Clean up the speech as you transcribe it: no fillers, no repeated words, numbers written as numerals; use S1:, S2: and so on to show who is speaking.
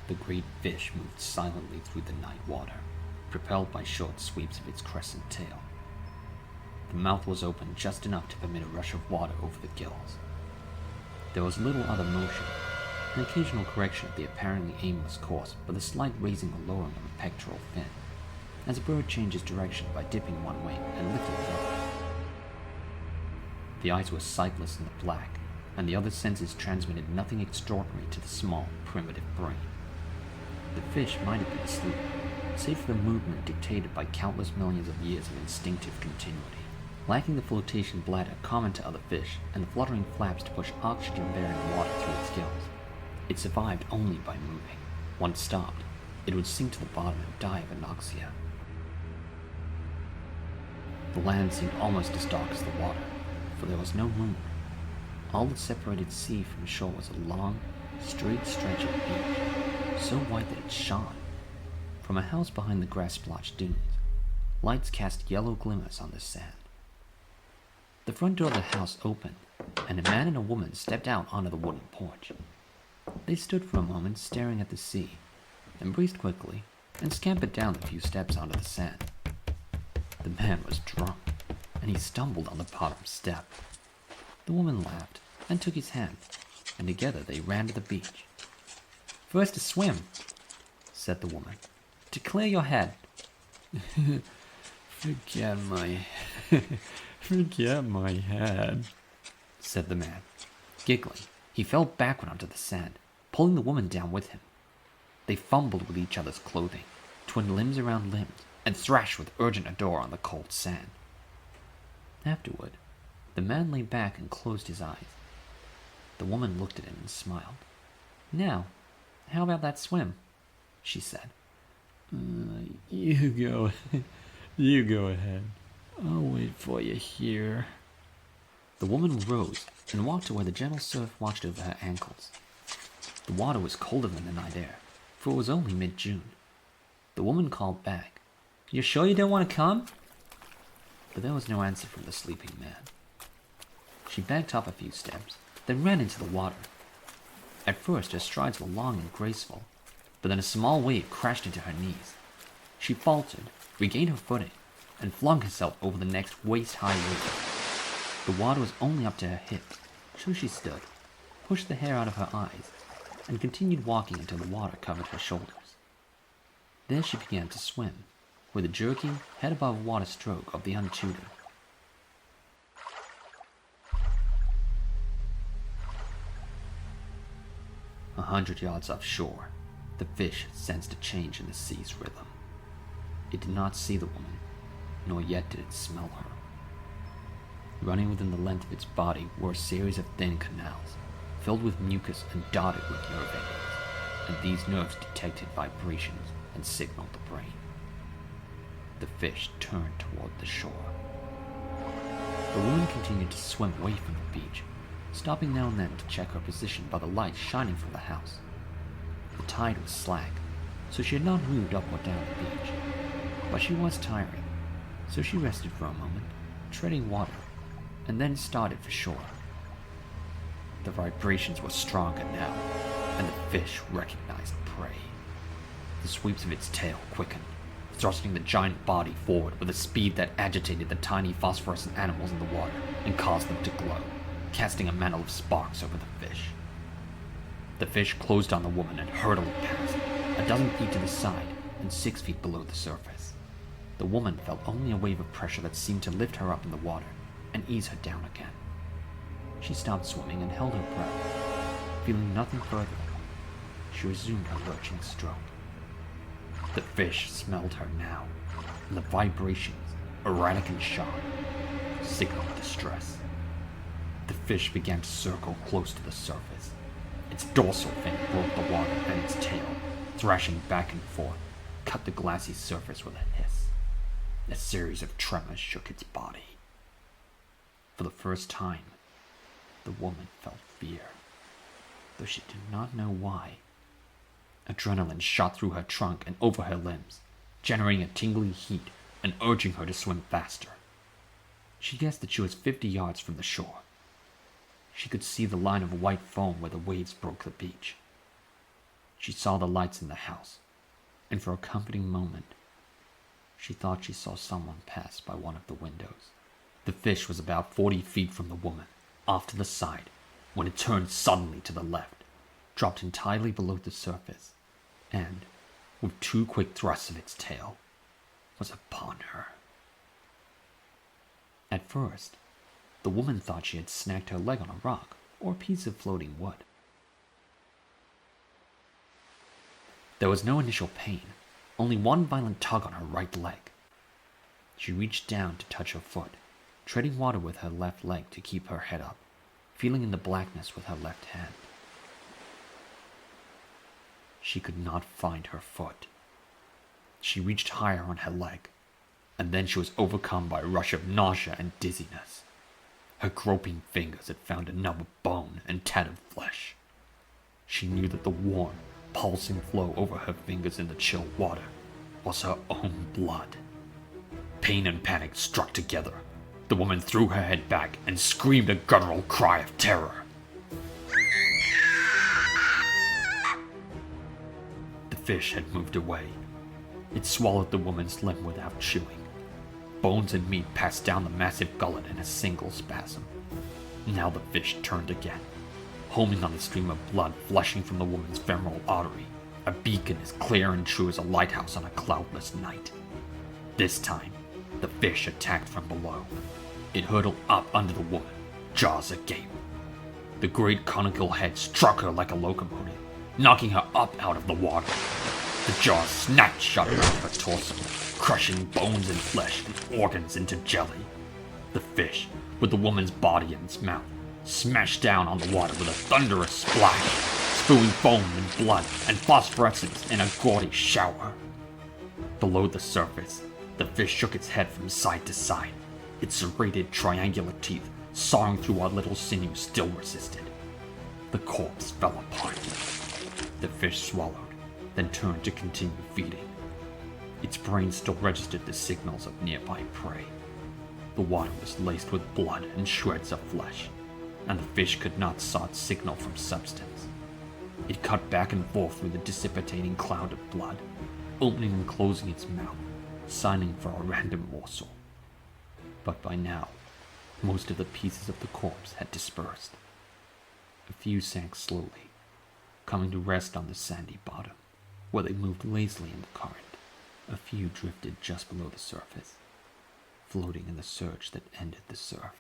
S1: The great fish moved silently through the night water, propelled by short sweeps of its crescent tail. The mouth was open just enough to permit a rush of water over the gills. There was little other motion, an occasional correction of the apparently aimless course by the slight raising or lowering of a pectoral fin, as a bird changes direction by dipping one wing and lifting the other. The eyes were sightless in the black, and the other senses transmitted nothing extraordinary to the small, primitive brain. The fish might have been asleep, save for the movement dictated by countless millions of years of instinctive continuity. Lacking the flotation bladder common to other fish and the fluttering flaps to push oxygen-bearing water through its gills, it survived only by moving. Once stopped, it would sink to the bottom and die of anoxia. The land seemed almost as dark as the water, for there was no moon. All that separated sea from shore was a long, straight stretch of beach, so white that it shone. From a house behind the grass-splotched dunes, lights cast yellow glimmers on the sand. The front door of the house opened, and a man and a woman stepped out onto the wooden porch. They stood for a moment staring at the sea, then breathed quickly and scampered down the few steps onto the sand. The man was drunk, and he stumbled on the bottom step. The woman laughed and took his hand, and together they ran to the beach. "First to swim," said the woman, "to clear your head." Forget my head, said the man. Giggling, he fell backward onto the sand, pulling the woman down with him. They fumbled with each other's clothing, twined limbs around limbs, and thrashed with urgent ardor on the cold sand. Afterward, the man lay back and closed his eyes. The woman looked at him and smiled. "Now, how about that swim?" she said. You go ahead. I'll wait for you here." The woman rose and walked to where the gentle surf watched over her ankles. The water was colder than the night air, for it was only mid-June. The woman called back, "You sure you don't want to come?" But there was no answer from the sleeping man. She backed up a few steps, then ran into the water. At first her strides were long and graceful, but then a small wave crashed into her knees. She faltered, regained her footing, and flung herself over the next waist-high wave. The water was only up to her hips, so she stood, pushed the hair out of her eyes, and continued walking until the water covered her shoulders. There she began to swim, with a jerky, head-above-water stroke of the untutored. 100 yards offshore, the fish sensed a change in the sea's rhythm. It did not see the woman, nor yet did it smell her. Running within the length of its body were a series of thin canals, filled with mucus and dotted with nerve endings, and these nerves detected vibrations and signaled the brain. The fish turned toward the shore. The woman continued to swim away from the beach, stopping now and then to check her position by the light shining from the house. The tide was slack, so she had not moved up or down the beach, but she was tiring, so she rested for a moment, treading water, and then started for shore. The vibrations were stronger now, and the fish recognized prey. The sweeps of its tail quickened, thrusting the giant body forward with a speed that agitated the tiny phosphorescent animals in the water and caused them to glow, casting a mantle of sparks over the fish. The fish closed on the woman and hurtled past, a dozen feet to the side and 6 feet below the surface. The woman felt only a wave of pressure that seemed to lift her up in the water and ease her down again. She stopped swimming and held her breath. Feeling nothing further, she resumed her lurching stroke. The fish smelled her now, and the vibrations, erratic and sharp, signaled distress. The fish began to circle close to the surface. Its dorsal fin broke the water, and its tail, thrashing back and forth, cut the glassy surface with a hiss. A series of tremors shook its body. For the first time, the woman felt fear, though she did not know why. Adrenaline shot through her trunk and over her limbs, generating a tingling heat and urging her to swim faster. She guessed that she was 50 yards from the shore. She could see the line of white foam where the waves broke the beach. She saw the lights in the house, and for a comforting moment, she thought she saw someone pass by one of the windows. The fish was about 40 feet from the woman, off to the side, when it turned suddenly to the left, dropped entirely below the surface, and, with 2 quick thrusts of its tail, was upon her. At first, the woman thought she had snagged her leg on a rock or a piece of floating wood. There was no initial pain, only one violent tug on her right leg. She reached down to touch her foot, treading water with her left leg to keep her head up, feeling in the blackness with her left hand. She could not find her foot. She reached higher on her leg, and then she was overcome by a rush of nausea and dizziness. Her groping fingers had found a nub of bone and tattered flesh. She knew that the warm, pulsing flow over her fingers in the chill water was her own blood. Pain and panic struck together. The woman threw her head back and screamed a guttural cry of terror. The fish had moved away. It swallowed the woman's limb without chewing. Bones and meat passed down the massive gullet in a single spasm. Now the fish turned again, homing on the stream of blood flushing from the woman's femoral artery, a beacon as clear and true as a lighthouse on a cloudless night. This time, the fish attacked from below. It hurtled up under the woman, jaws agape. The great conical head struck her like a locomotive, knocking her up out of the water. The jaws snapped shut around her torso, crushing bones and flesh and organs into jelly. The fish, with the woman's body in its mouth, smashed down on the water with a thunderous splash, spewing foam and blood and phosphorescence in a gaudy shower. Below the surface, the fish shook its head from side to side, its serrated triangular teeth sawing through what little sinew still resisted. The corpse fell apart. The fish swallowed, then turned to continue feeding. Its brain still registered the signals of nearby prey. The water was laced with blood and shreds of flesh, and the fish could not saw its signal from substance. It cut back and forth through the dissipating cloud of blood, opening and closing its mouth, signing for a random morsel. But by now, most of the pieces of the corpse had dispersed. A few sank slowly, coming to rest on the sandy bottom, where they moved lazily in the current. A few drifted just below the surface, floating in the surge that ended the surf.